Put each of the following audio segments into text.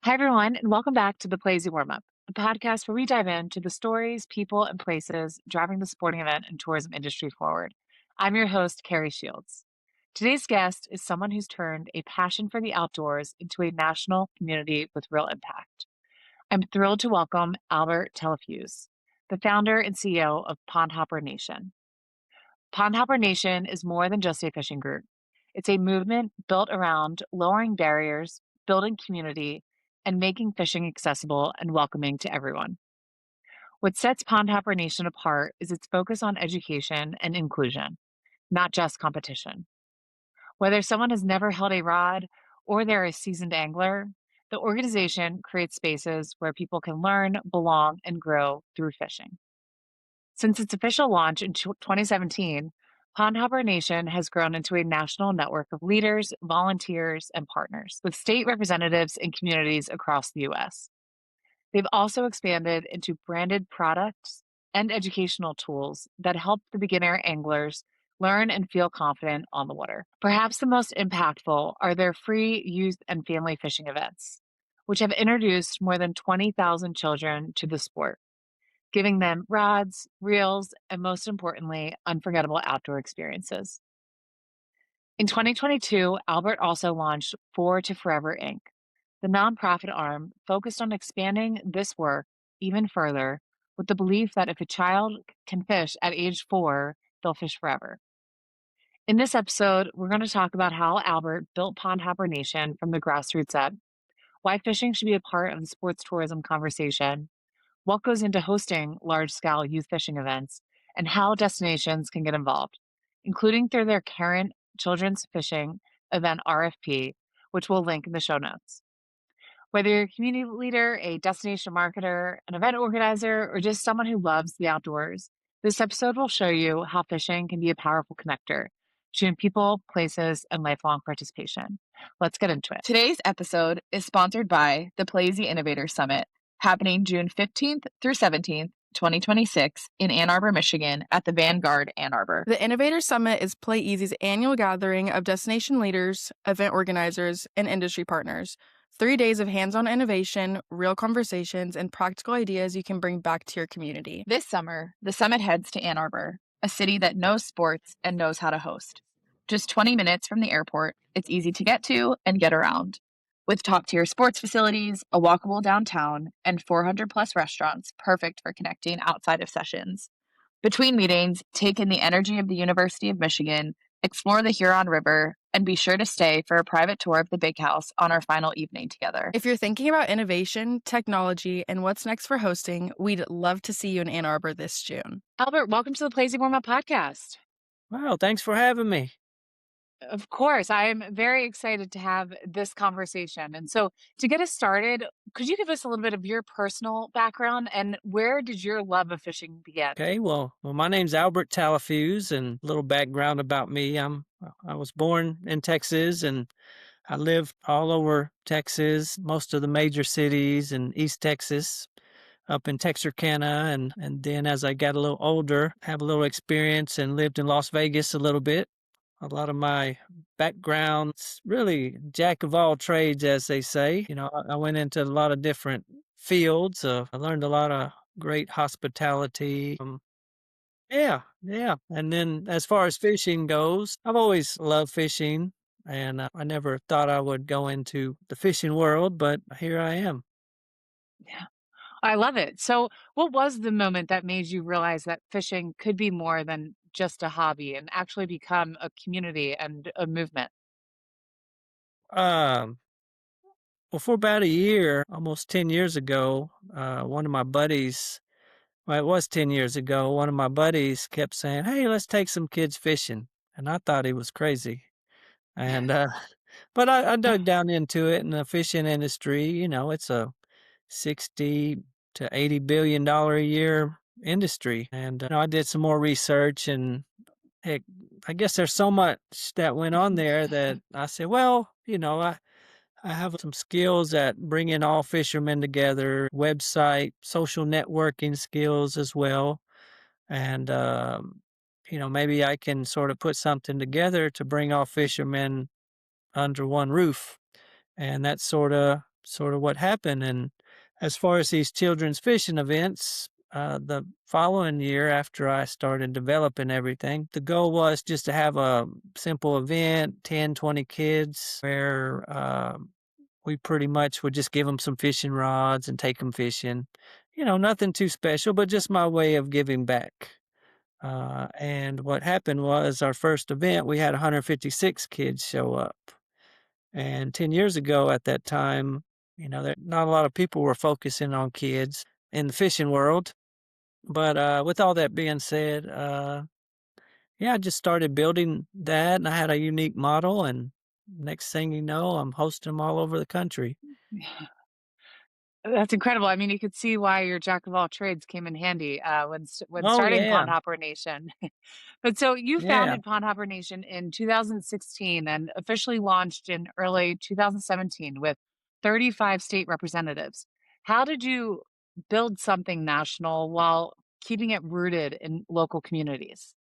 Hi, everyone, and welcome back to the Playeasy Warmup, the podcast where we dive into the stories, people, and places driving the sporting event and tourism industry forward. I'm your host, Kerri Shields. Today's guest is someone who's turned a passion for the outdoors into a national community with real impact. I'm thrilled to welcome Albert Talafuse, the founder and CEO of Pond Hopper Nation. Pond Hopper Nation is more than just a fishing group. It's a movement built around lowering barriers, building community, and making fishing accessible and welcoming to everyone. What sets Pond Hopper Nation apart is its focus on education and inclusion, not just competition. Whether someone has never held a rod or they're a seasoned angler, the organization creates spaces where people can learn, belong, and grow through fishing. Since its official launch in 2017, Pond Hopper Nation has grown into a national network of leaders, volunteers, and partners with state representatives in communities across the U.S. They've also expanded into branded products and educational tools that help the beginner anglers learn and feel confident on the water. Perhaps the most impactful are their free youth and family fishing events, which have introduced more than 20,000 children to the sport, giving them rods, reels, and most importantly, unforgettable outdoor experiences. In 2022, Albert also launched Four to Forever Inc., the nonprofit arm focused on expanding this work even further with the belief that if a child can fish at age 4, they'll fish forever. In this episode, we're going to talk about how Albert built Pond Hopper Nation from the grassroots up, why fishing should be a part of the sports tourism conversation, what goes into hosting large-scale youth fishing events, and how destinations can get involved, including through their current children's fishing event RFP, which we'll link in the show notes. Whether you're a community leader, a destination marketer, an event organizer, or just someone who loves the outdoors, this episode will show you how fishing can be a powerful connector between people, places, and lifelong participation. Let's get into it. Today's episode is sponsored by the Playeasy Innovator Summit, happening June 15th through 17th, 2026 in Ann Arbor, Michigan at the Vanguard Ann Arbor. The Innovator Summit is Playeasy's annual gathering of destination leaders, event organizers, and industry partners. 3 days of hands-on innovation, real conversations, and practical ideas you can bring back to your community. This summer, the summit heads to Ann Arbor, a city that knows sports and knows how to host. Just 20 minutes from the airport, it's easy to get to and get around. With top-tier sports facilities, a walkable downtown, and 400-plus restaurants perfect for connecting outside of sessions. Between meetings, take in the energy of the University of Michigan, explore the Huron River, and be sure to stay for a private tour of the Big House on our final evening together. If you're thinking about innovation, technology, and what's next for hosting, we'd love to see you in Ann Arbor this June. Albert, welcome to the Playeasy Warmup podcast. Wow, thanks for having me. Of course, I am very excited to have this conversation. And so, to get us started, could you give us a little bit of your personal background and where did your love of fishing begin? Okay, well, my name's Albert Talafuse, and a little background about me. I was born in Texas, and I lived all over Texas, most of the major cities in East Texas, up in Texarkana, and then as I got a little older, have a little experience and lived in Las Vegas a little bit. A lot of my background's really jack of all trades, as they say. I went into a lot of different fields. I learned a lot of great hospitality. Yeah. And then as far as fishing goes, I've always loved fishing, and I never thought I would go into the fishing world, but here I am. Yeah, I love it. So, what was the moment that made you realize that fishing could be more than just a hobby and actually become a community and a movement? Um, well, for about a year, almost 10 years ago, one of my buddies, well, it was 10 years ago, one of my buddies kept saying, "Hey, let's take some kids fishing." And I thought he was crazy. And, but I dug down into it, in the fishing industry. It's a 60 to $80 billion a year industry. And I did some more research, and heck, I guess there's so much that went on there that I said, well, I have some skills at bringing all fishermen together, website, social networking skills as well. And, maybe I can sort of put something together to bring all fishermen under one roof. And that's sort of sort of what happened. And as far as these children's fishing events, the following year after I started developing everything, the goal was just to have a simple event, 10, 20 kids, where we pretty much would just give them some fishing rods and take them fishing. Nothing too special, but just my way of giving back. And what happened was our first event, we had 156 kids show up. And 10 years ago at that time, not a lot of people were focusing on kids in the fishing world. But with all that being said, yeah, I just started building that and I had a unique model. And next thing you know, I'm hosting them all over the country. That's incredible. I mean, you could see why your jack of all trades came in handy when Oh, starting yeah. Pond Hopper Nation. But so you Yeah. founded Pond Hopper Nation in 2016 and officially launched in early 2017 with 35 state representatives. How did you build something national while keeping it rooted in local communities?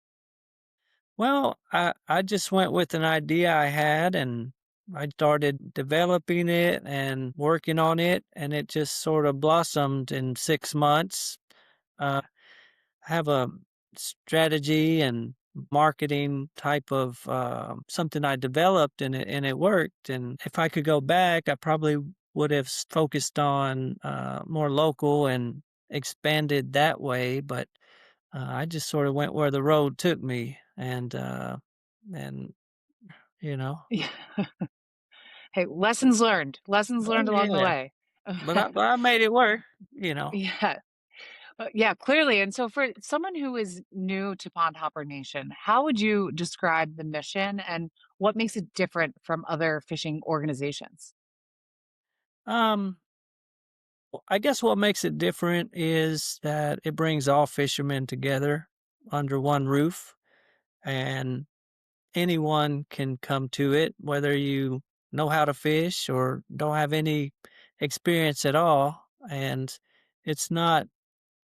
Well, I just went with an idea I had and I started developing it and working on it, and it just sort of blossomed in 6 months. Have a strategy and marketing type of something I developed, and it worked. And if I could go back, I probably would have focused on more local and expanded that way. But I just sort of went where the road took me, and you know, Yeah. Hey, lessons oh learned along the yeah, way. but I made it work. Yeah. Yeah, clearly. And so, for someone who is new to Pond Hopper Nation, how would you describe the mission and what makes it different from other fishing organizations? Um, I guess what makes it different is that it brings all fishermen together under one roof, and anyone can come to it, whether you know how to fish or don't have any experience at all. And it's not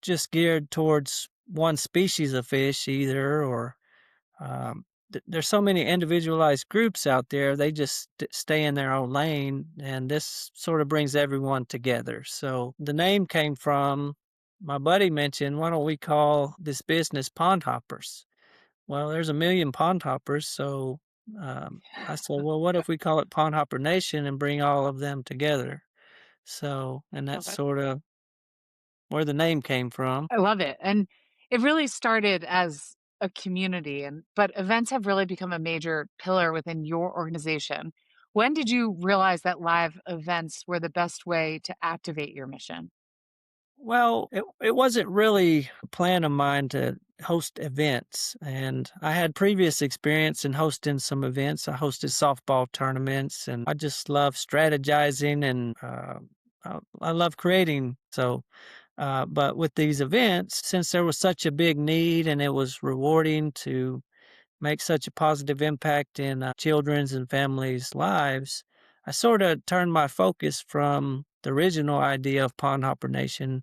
just geared towards one species of fish either, or there's so many individualized groups out there. They just stay in their own lane, and this sort of brings everyone together. So the name came from my buddy mentioned, why don't we call this business Pond Hoppers? Well, there's a million pond hoppers, so I said, well, what if we call it Pond Hopper Nation and bring all of them together? So, and that's Okay. sort of where the name came from. I love it. And it really started as a community, but events have really become a major pillar within your organization. When did you realize that live events were the best way to activate your mission? Well, it wasn't really a plan of mine to host events, and I had previous experience in hosting some events. I hosted softball tournaments, and I just love strategizing and I love creating. So, but with these events, since there was such a big need and it was rewarding to make such a positive impact in children's and families' lives, I sort of turned my focus from the original idea of Pond Hopper Nation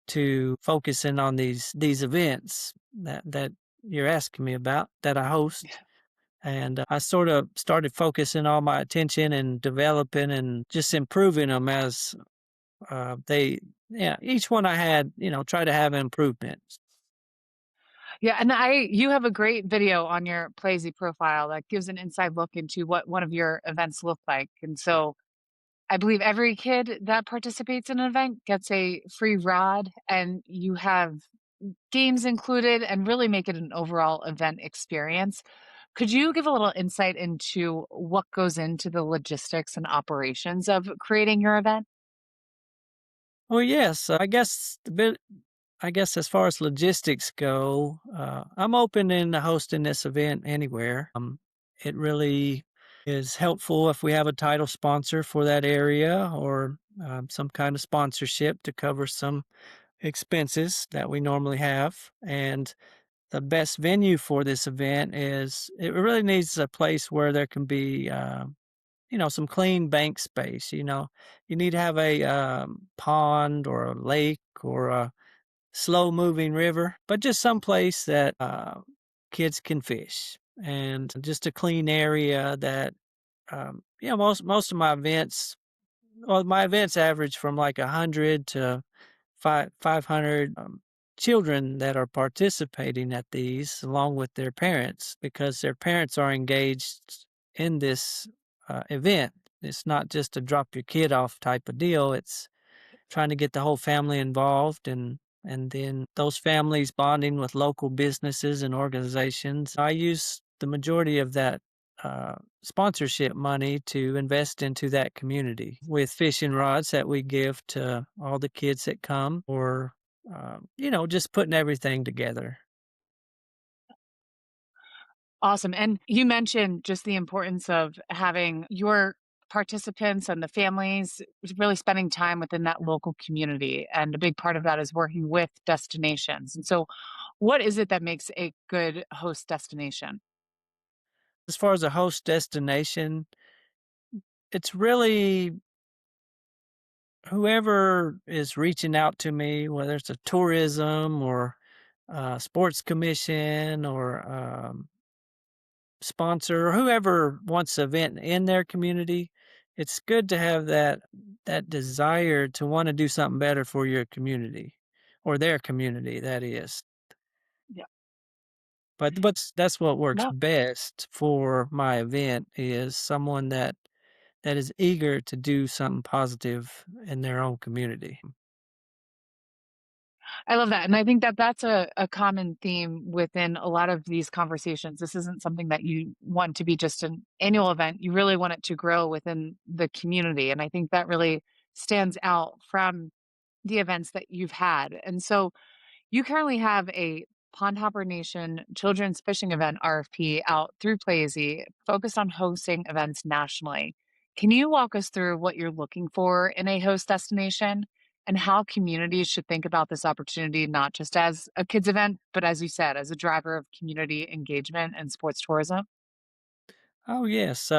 to focusing on these events that you're asking me about that I host. And I sort of started focusing all my attention and developing and just improving them as yeah, each one I had, try to have improvements. Yeah, and you have a great video on your Playeasy profile that gives an inside look into what one of your events look like. And so I believe every kid that participates in an event gets a free rod, and you have games included and really make it an overall event experience. Could you give a little insight into what goes into the logistics and operations of creating your event? Well, yes, I guess as far as logistics go, I'm open in hosting this event anywhere. It really is helpful if we have a title sponsor for that area or some kind of sponsorship to cover some expenses that we normally have. And the best venue for this event is it really needs a place where there can be, some clean bank space. You need to have a pond or a lake or a slow moving river, but just some place that kids can fish and just a clean area that, most of my events well, my events average from like 100 to 500 children that are participating at these, along with their parents, because their parents are engaged in this event. It's not just a drop your kid off type of deal. It's trying to get the whole family involved, and then those families bonding with local businesses and organizations. I use the majority of that sponsorship money to invest into that community with fishing rods that we give to all the kids that come, or just putting everything together. Awesome. And you mentioned just the importance of having your participants and the families really spending time within that local community. And a big part of that is working with destinations. And so, what is it that makes a good host destination? As far as a host destination, it's really whoever is reaching out to me, whether it's a tourism or sports commission or sponsor, or whoever wants an event in their community. It's good to have that desire to want to do something better for your community, or their community, that is. Yeah. But that's what works No, best for my event, is someone that is eager to do something positive in their own community. I love that. And I think that that's a common theme within a lot of these conversations. This isn't something that you want to be just an annual event. You really want it to grow within the community. And I think that really stands out from the events that you've had. And so, you currently have a Pond Hopper Nation children's fishing event RFP out through Playeasy, focused on hosting events nationally. Can you walk us through what you're looking for in a host destination and how communities should think about this opportunity, not just as a kids event, but as you said, as a driver of community engagement and sports tourism? Oh, yes.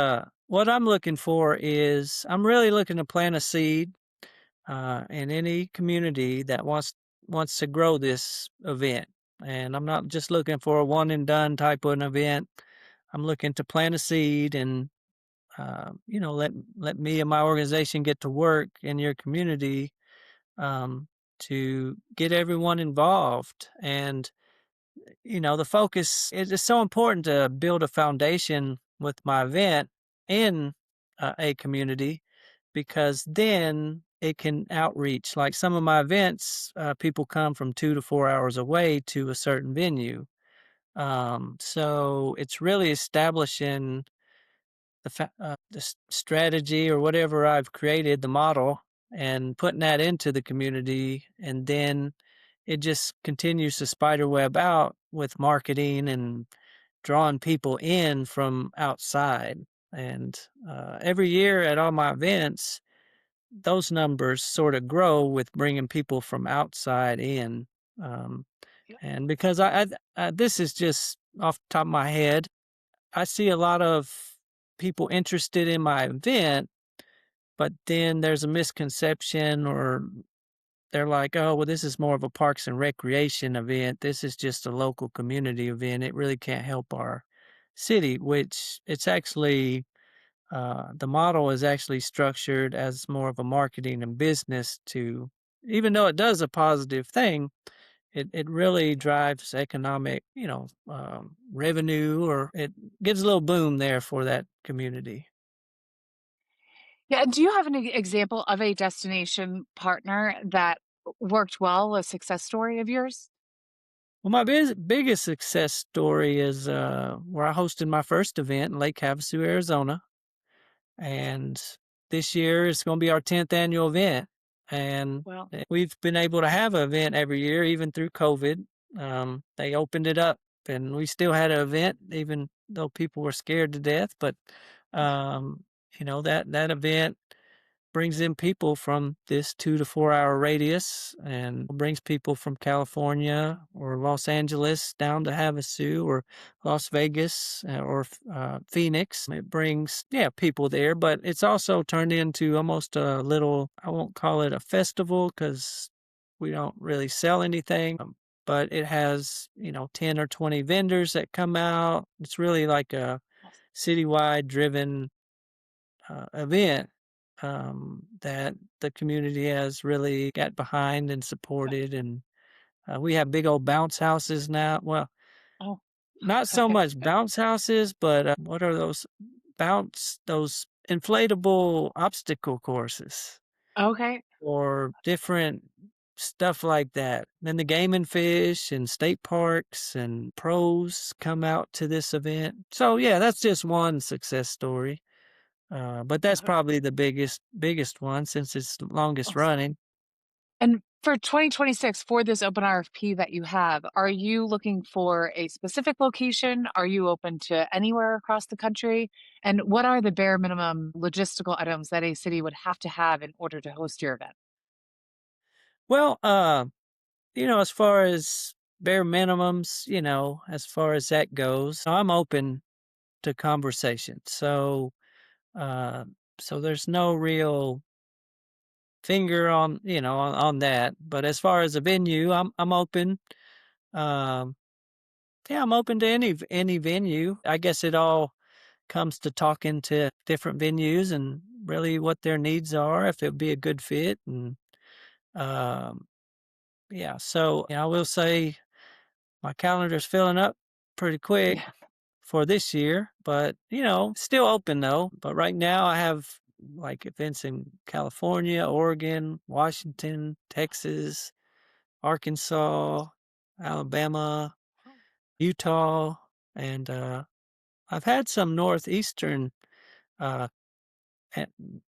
What I'm looking for is I'm really looking to plant a seed in any community that wants to grow this event. And I'm not just looking for a one and done type of an event. I'm looking to plant a seed and let me and my organization get to work in your community, to get everyone involved. And the focus is it's so important to build a foundation with my event in a community, because then it can outreach. Like some of my events, people come from 2 to 4 hours away to a certain venue. So it's really establishing the strategy or whatever I've created, the model, and putting that into the community. And then it just continues to spider web out with marketing and drawing people in from outside. And every year at all my events, those numbers sort of grow with bringing people from outside in. Um, Yeah. and because this is just off the top of my head, I see a lot of people interested in my event, but then there's a misconception, or they're like, "Oh, well, this is more of a parks and recreation event. This is just a local community event. It really can't help our city," which it's actually, the model is actually structured as more of a marketing and business to, even though it does a positive thing, it really drives economic, revenue, or it gives a little boom there for that community. Yeah. And do you have an example of a destination partner that worked well, a success story of yours? Well, my biggest success story is where I hosted my first event in Lake Havasu, Arizona. And this year it's going to be our 10th annual event. And Well, we've been able to have an event every year, even through COVID. They opened it up, and we still had an event, even though people were scared to death. But, um, that event brings in people from this 2 to 4 hour radius, and brings people from California or Los Angeles down to Havasu or Las Vegas, or Phoenix. It brings, yeah, people there, but it's also turned into almost a little, I won't call it a festival because we don't really sell anything. But it has, 10 or 20 vendors that come out. It's really like a awesome. citywide driven event. that the community has really got behind and supported. And we have big old bounce houses now. Well, Oh, not so okay. much bounce houses, but what are those inflatable obstacle courses Okay. or different stuff like that. Then the Game and Fish and state parks and pros come out to this event. So yeah, that's just one success story. But that's probably the biggest one since it's longest Awesome. running. And for 2026, for this open RFP that you have, are you looking for a specific location? Are you open to anywhere across the country? And what are the bare minimum logistical items that a city would have to have in order to host your event? Well, as far as bare minimums, as far as that goes, I'm open to conversation. Uh, so there's no real finger on that. But as far as a venue, I'm open. Um, yeah, I'm open to any venue. I guess it all comes to talking to different venues and really what their needs are, if it'd be a good fit. And um, yeah, so I will say my calendar's filling up pretty quick Yeah. for this year, but still open though. But right now I have like events in California, Oregon, Washington, Texas, Arkansas, Alabama, Utah, and I've had some uh, and,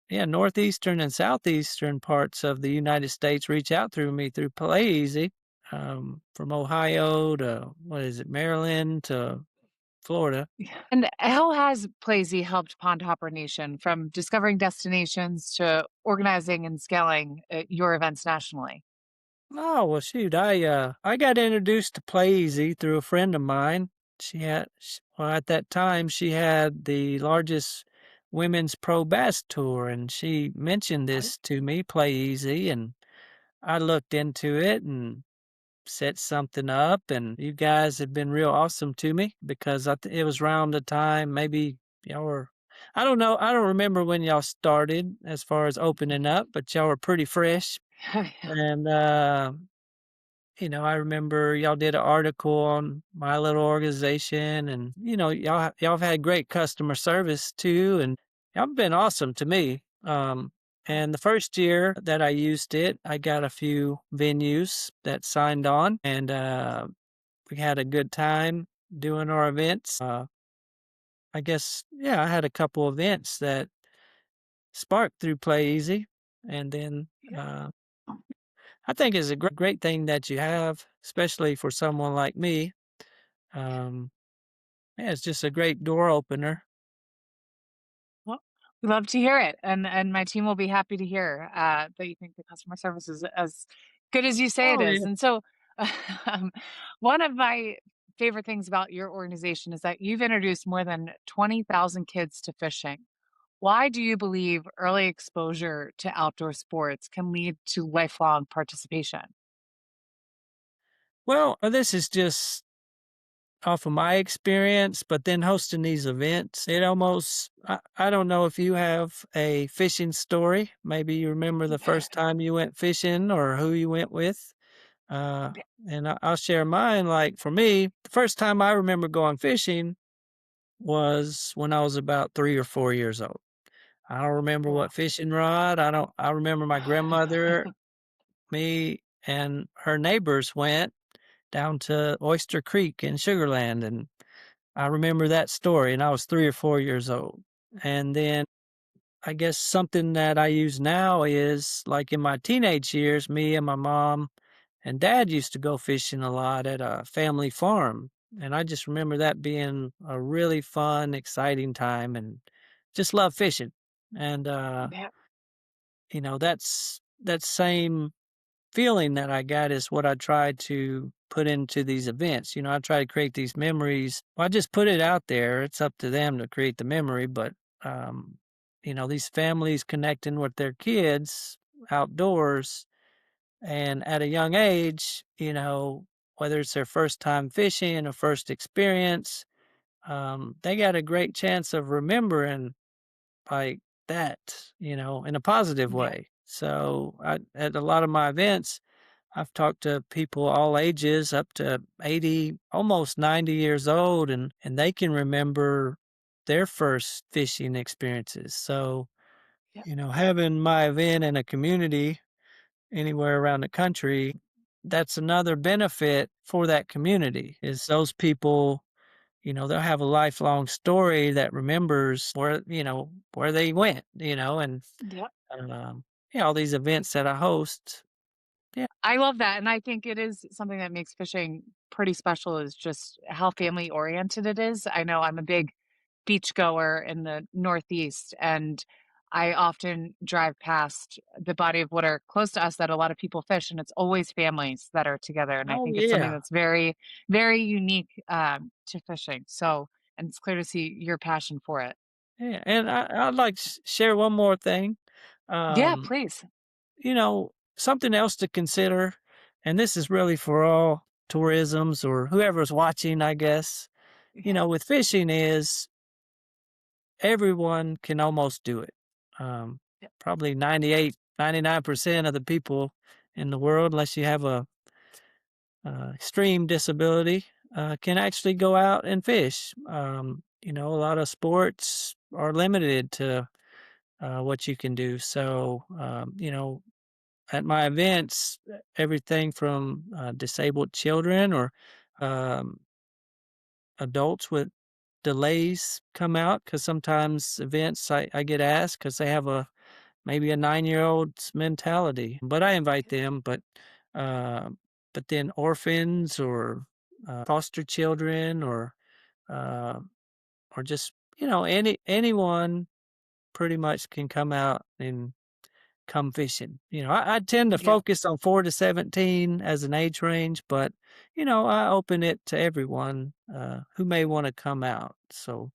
yeah, northeastern and southeastern parts of the United States reach out through me through Playeasy, from Ohio to what is it, Maryland to Florida. Yeah. And how has Plazy helped Pond Hopper Nation from discovering destinations to organizing and scaling your events nationally? Oh, well, shoot, I got introduced to Playeasy through a friend of mine. Well, at that time, she had the largest women's pro bass tour, and she mentioned Oh, this to me, Playeasy, and I looked into it and set something up. And you guys have been real awesome to me because it was around the time maybe y'all were. I don't know. I don't remember when y'all started as far as opening up, but y'all were pretty fresh. yeah. And I remember y'all did an article on my little organization, and y'all have had great customer service too, and y'all have been awesome to me. And the first year that I used it, I got a few venues that signed on, and we had a good time doing our events. I guess, yeah, I had a couple events that sparked through Play Easy, and then Yeah. uh, I think it's a great thing that you have, especially for someone like me. Um, yeah, it's just a great door opener. Well, we love to hear it, and my team will be happy to hear that you think the customer service is as good as you say it Oh is. yeah. And so, um, one of my favorite things about your organization is that you've introduced more than 20,000 kids to fishing. Why do you believe early exposure to outdoor sports can lead to lifelong participation? Well, this is just off of my experience, but then hosting these events, I don't know if you have a fishing story. Maybe you remember the first time you went fishing or who you went with. Uh, and I'll share mine. Like for me, the first time I remember going fishing was when I was about 3 or 4 years old. I don't remember Wow. what fishing rod. I remember my grandmother, me, and her neighbors went down to Oyster Creek in Sugarland, and I remember that story, and I was 3 or 4 years old. And then I guess something that I use now is like in my teenage years, me and my mom and dad used to go fishing a lot at a family farm. And I just remember that being a really fun, exciting time and just love fishing. And Yeah. that same feeling that I got is what I try to put into these events. I try to create these memories. Well, I just put it out there. It's up to them to create the memory, but these families connecting with their kids outdoors and at a young age, whether it's their first time fishing or first experience, they got a great chance of remembering like that, in a positive Yeah. way. So at a lot of my events, I've talked to people all ages up to 80, almost 90 years old, and they can remember their first fishing experiences. So, Yeah. having my event in a community anywhere around the country, that's another benefit for that community is those people, they'll have a lifelong story that remembers where they went, and Yeah. um, yeah, all these events that I host. Yeah. I love that, and I think it is something that makes fishing pretty special is just how family oriented it is. I know I'm a big beach goer in the Northeast, and I often drive past the body of water close to us that a lot of people fish, and it's always families that are together, and I Oh think it's something yeah. that's very, very unique, to fishing. So and it's clear to see your passion for it. Yeah, and I'd like to share one more thing. Yeah, Um, please. Something else to consider, and this is really for all tourisms or whoever's watching, I guess. Yeah, With fishing is everyone can almost do it. Um, yeah, Probably 98, 99% of the people in the world, unless you have a extreme disability, can actually go out and fish. A lot of sports are limited to what you can do. So, at my events, everything from disabled children or um, adults with delays come out because sometimes events I get asked because they have maybe a 9-year-old's mentality, but I invite them. Uh, but then orphans or foster children uh, or just anyone pretty much can come out and come fishing. I tend to yeah. focus on 4 to 17 as an age range, but I open it to everyone who may want to come out. So,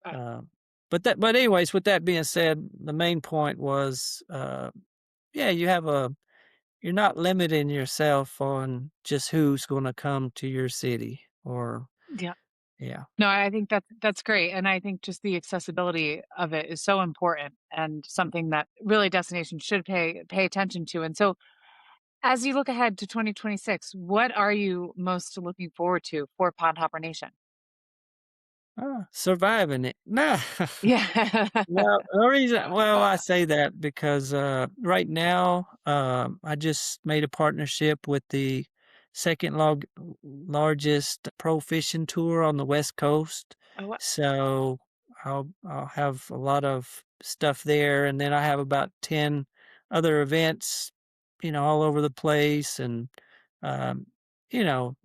Uh, uh, but anyways, with that being said, the main point was, yeah, you're not limiting yourself on just who's going to come to your city or yeah. yeah. No, I think that's great, and I think just the accessibility of it is so important and something that really destinations should pay attention to. And so, as you look ahead to 2026, what are you most looking forward to for Pond Hopper Nation? Surviving it. Nah. Yeah. I say that because right now I just made a partnership with the second largest pro fishing tour on the West Coast. Oh, wow. So I'll have a lot of stuff there, and then I have about 10 other events, all over the place, and um, you know.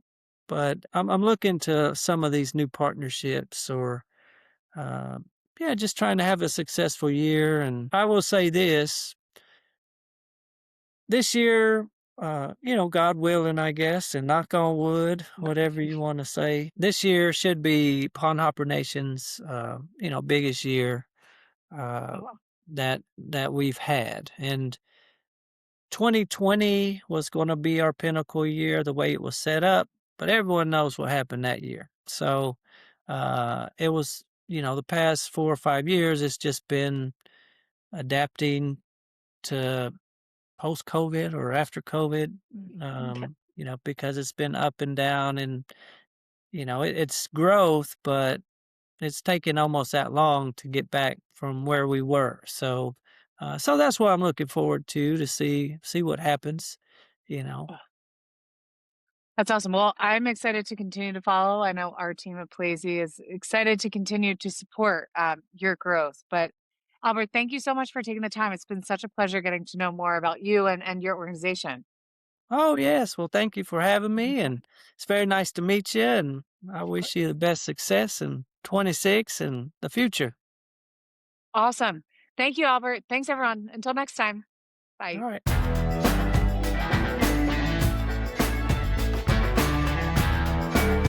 But I'm looking to some of these new partnerships or um, yeah, just trying to have a successful year. And I will say this year, God willing, I guess, and knock on wood, whatever you want to say, this year should be Pond Hopper Nation's, biggest year uh, Oh, wow. that we've had. And 2020 was going to be our pinnacle year, the way it was set up, but everyone knows what happened that year. So it was, the past 4 or 5 years, it's just been adapting to post COVID or after COVID, Okay. because it's been up and down and, it's growth, but it's taken almost that long to get back from where we were. So that's what I'm looking forward to see what happens, you know. That's awesome. Well, I'm excited to continue to follow. I know our team at Playeasy is excited to continue to support your growth. But Albert, thank you so much for taking the time. It's been such a pleasure getting to know more about you and your organization. Oh yes, well thank you for having me, Yeah, and it's very nice to meet you, and I of wish you course. the best success in 26 and the future. Awesome. Thank you, Albert. Thanks, everyone. Until next time. All Bye. right.